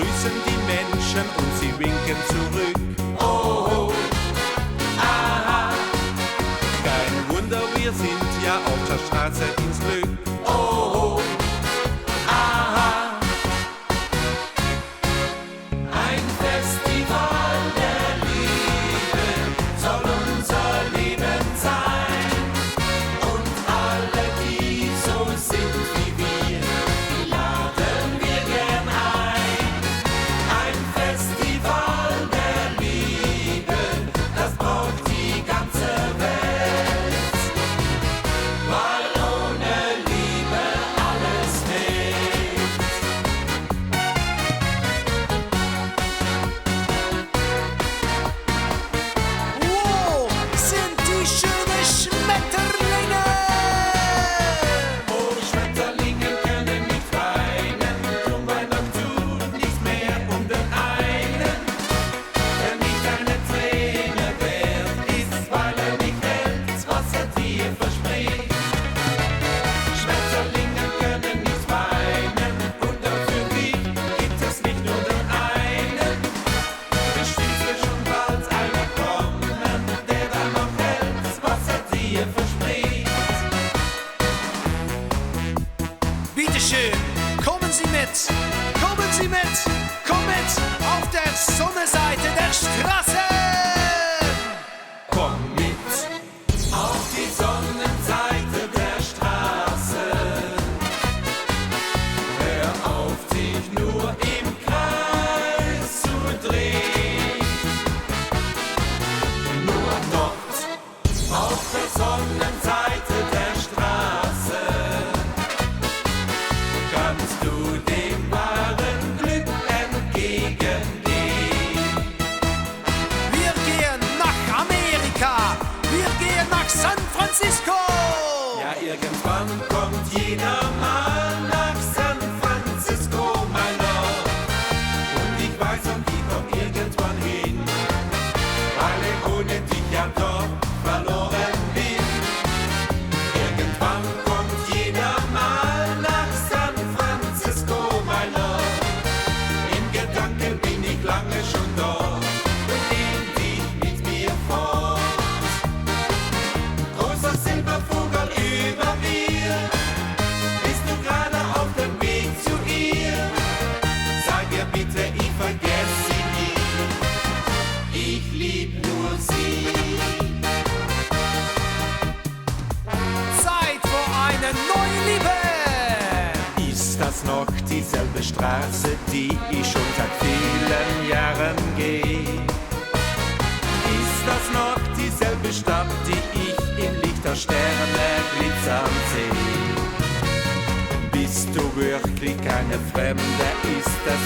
grüßen die Menschen und sie winken zurück. Oh, aha. Kein Wunder, wir sind ja auf der Straße ins Glück. Oh, aha. Ein Festival der Liebe soll unser Leben sein. Und alle, die so sind wie wir, die laden wir gern ein. Ein Festival der Liebe, das braucht die ganze Welt. Weil ohne Liebe alles fehlt. Wow, sind die schöne Schmetterlinge! Oh, Schmetterlinge können nicht weinen, drum Weihnacht tut nichts mehr um den einen, der nicht eine Träne wert ist, weil nicht hält, was dir verspricht. Schmetterlinge können nicht weinen, und auch für dich gibt es nicht nur den einen. Bestimmt wird schon bald einer kommen, der dann noch hält, was dir verspricht. Bitteschön, kommen Sie mit! Kommen Sie mit! Komm mit auf der Sonnenseite der Straße! Komm mit auf die Sonnenseite der Straße. Hör auf, dich nur im Kreis zu drehen. Nur dort auf der Sonnenseite der Straße kannst du dem wahren Glück entgegengehen. Wir gehen nach Amerika! Wir gehen nach San Francisco! Ja, irgendwann kommt jeder mal nach San Francisco, mein Lord. Und ich weiß, und ich komm irgendwann hin, weil ich ohne dich ja doch verloren bin. Irgendwann kommt jeder mal nach San Francisco, mein Lord. In Gedanken bin ich lange schon dort und nehm dich mit mir fort. Großer Silbervogel über mir, bist du gerade auf dem Weg zu ihr? Sag ihr bitte, ich vergess sie nie, ich lieb nur sie. Zeit für eine neue Liebe! Ist das noch dieselbe Straße, die ich schon seit vielen Jahren gehe? Ist das noch dieselbe Stadt, die ich im Licht der Sterne glitzern sehe? Bist du wirklich keine Fremde? Ist das